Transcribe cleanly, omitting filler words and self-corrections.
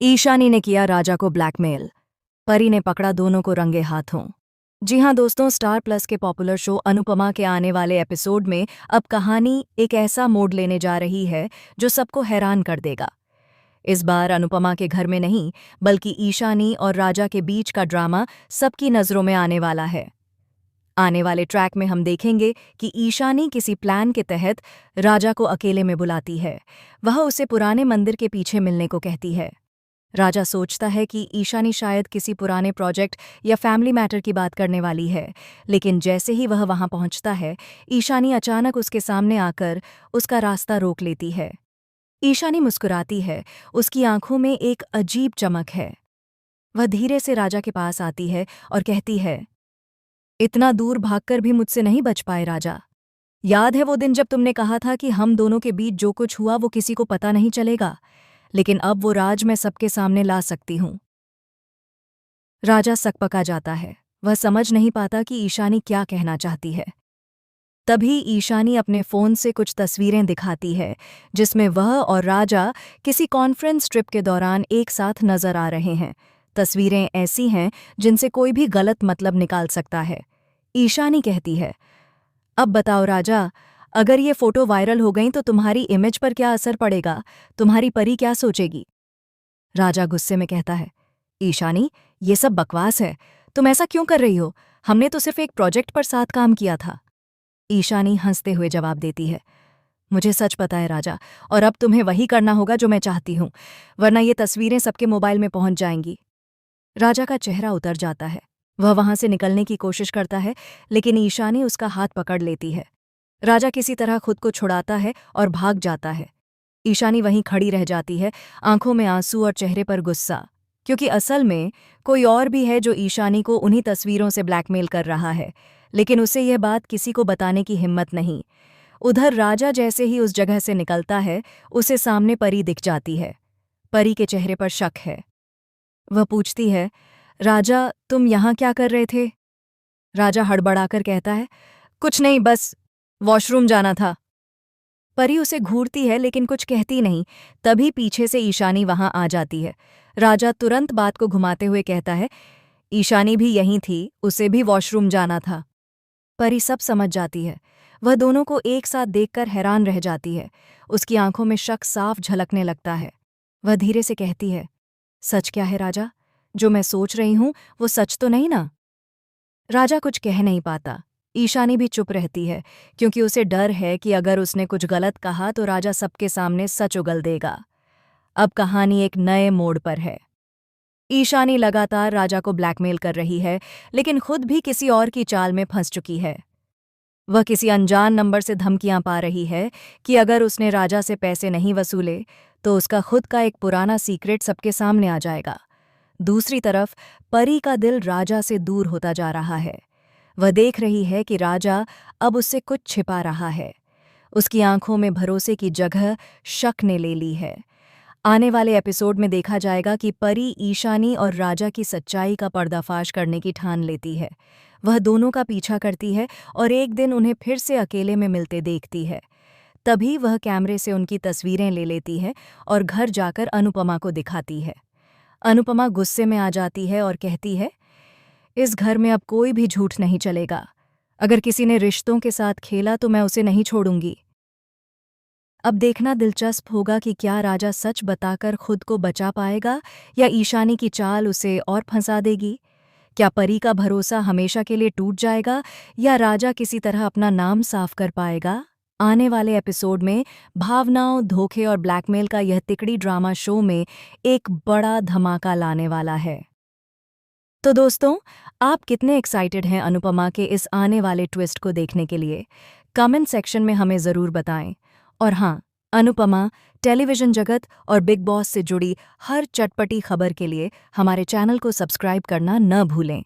ईशानी ने किया राजा को ब्लैकमेल। परी ने पकड़ा दोनों को रंगे हाथों। जी हाँ दोस्तों, स्टार प्लस के पॉपुलर शो अनुपमा के आने वाले एपिसोड में अब कहानी एक ऐसा मोड़ लेने जा रही है जो सबको हैरान कर देगा। इस बार अनुपमा के घर में नहीं, बल्कि ईशानी और राजा के बीच का ड्रामा सबकी नजरों में आने वाला है। आने वाले ट्रैक में हम देखेंगे कि ईशानी किसी प्लान के तहत राजा को अकेले में बुलाती है। वह उसे पुराने मंदिर के पीछे मिलने को कहती है। राजा सोचता है कि ईशानी शायद किसी पुराने प्रोजेक्ट या फैमिली मैटर की बात करने वाली है, लेकिन जैसे ही वह वहां पहुंचता है, ईशानी अचानक उसके सामने आकर उसका रास्ता रोक लेती है। ईशानी मुस्कुराती है, उसकी आंखों में एक अजीब चमक है। वह धीरे से राजा के पास आती है और कहती है, इतना दूर भागकर भी मुझसे नहीं बच पाए राजा। याद है वो दिन जब तुमने कहा था कि हम दोनों के बीच जो कुछ हुआ वो किसी को पता नहीं चलेगा, लेकिन अब वो राज मैं सबके सामने ला सकती हूं। राजा सकपका जाता है। वह समझ नहीं पाता कि ईशानी क्या कहना चाहती है। तभी ईशानी अपने फोन से कुछ तस्वीरें दिखाती है, जिसमें वह और राजा किसी कॉन्फ्रेंस ट्रिप के दौरान एक साथ नजर आ रहे हैं। तस्वीरें ऐसी हैं जिनसे कोई भी गलत मतलब निकाल सकता है। ईशानी कहती है, अब बताओ राजा, अगर ये फोटो वायरल हो गई तो तुम्हारी इमेज पर क्या असर पड़ेगा? तुम्हारी परी क्या सोचेगी? राजा गुस्से में कहता है, ईशानी, ये सब बकवास है। तुम ऐसा क्यों कर रही हो? हमने तो सिर्फ एक प्रोजेक्ट पर साथ काम किया था। ईशानी हंसते हुए जवाब देती है, मुझे सच पता है राजा, और अब तुम्हें वही करना होगा जो मैं चाहती हूं, वरना ये तस्वीरें सबके मोबाइल में पहुंच जाएंगी। राजा का चेहरा उतर जाता है। वह वहां से निकलने की कोशिश करता है, लेकिन ईशानी उसका हाथ पकड़ लेती है। राजा किसी तरह खुद को छुड़ाता है और भाग जाता है। ईशानी वहीं खड़ी रह जाती है, आंखों में आंसू और चेहरे पर गुस्सा, क्योंकि असल में कोई और भी है जो ईशानी को उन्हीं तस्वीरों से ब्लैकमेल कर रहा है, लेकिन उसे यह बात किसी को बताने की हिम्मत नहीं। उधर राजा जैसे ही उस जगह से निकलता है, उसे सामने परी दिख जाती है। परी के चेहरे पर शक है। वह पूछती है, राजा, तुम यहाँ क्या कर रहे थे? राजा हड़बड़ाकर कहता है, कुछ नहीं, बस वॉशरूम जाना था। परी उसे घूरती है लेकिन कुछ कहती नहीं। तभी पीछे से ईशानी वहां आ जाती है। राजा तुरंत बात को घुमाते हुए कहता है, ईशानी भी यहीं थी, उसे भी वॉशरूम जाना था। परी सब समझ जाती है। वह दोनों को एक साथ देखकर हैरान रह जाती है। उसकी आंखों में शक साफ झलकने लगता है। वह धीरे से कहती है, सच क्या है राजा? जो मैं सोच रही हूं वो सच तो नहीं ना? राजा कुछ कह नहीं पाता। ईशानी भी चुप रहती है, क्योंकि उसे डर है कि अगर उसने कुछ गलत कहा तो राजा सबके सामने सच उगल देगा। अब कहानी एक नए मोड़ पर है। ईशानी लगातार राजा को ब्लैकमेल कर रही है, लेकिन खुद भी किसी और की चाल में फंस चुकी है। वह किसी अनजान नंबर से धमकियां पा रही है कि अगर उसने राजा से पैसे नहीं वसूले तो उसका खुद का एक पुराना सीक्रेट सबके सामने आ जाएगा। दूसरी तरफ परी का दिल राजा से दूर होता जा रहा है। वह देख रही है कि राजा अब उससे कुछ छिपा रहा है। उसकी आंखों में भरोसे की जगह शक ने ले ली है। आने वाले एपिसोड में देखा जाएगा कि परी ईशानी और राजा की सच्चाई का पर्दाफाश करने की ठान लेती है। वह दोनों का पीछा करती है और एक दिन उन्हें फिर से अकेले में मिलते देखती है। तभी वह कैमरे से उनकी तस्वीरें ले लेती है और घर जाकर अनुपमा को दिखाती है। अनुपमा गुस्से में आ जाती है और कहती है, इस घर में अब कोई भी झूठ नहीं चलेगा। अगर किसी ने रिश्तों के साथ खेला तो मैं उसे नहीं छोड़ूंगी। अब देखना दिलचस्प होगा कि क्या राजा सच बताकर खुद को बचा पाएगा या ईशानी की चाल उसे और फंसा देगी। क्या परी का भरोसा हमेशा के लिए टूट जाएगा या राजा किसी तरह अपना नाम साफ कर पाएगा? आने वाले एपिसोड में भावनाओं, धोखे और ब्लैकमेल का यह तिकड़ी ड्रामा शो में एक बड़ा धमाका लाने वाला है। तो दोस्तों, आप कितने एक्साइटेड हैं अनुपमा के इस आने वाले ट्विस्ट को देखने के लिए? कमेंट सेक्शन में हमें ज़रूर बताएं। और हाँ, अनुपमा, टेलीविज़न जगत और बिग बॉस से जुड़ी हर चटपटी खबर के लिए हमारे चैनल को सब्सक्राइब करना न भूलें।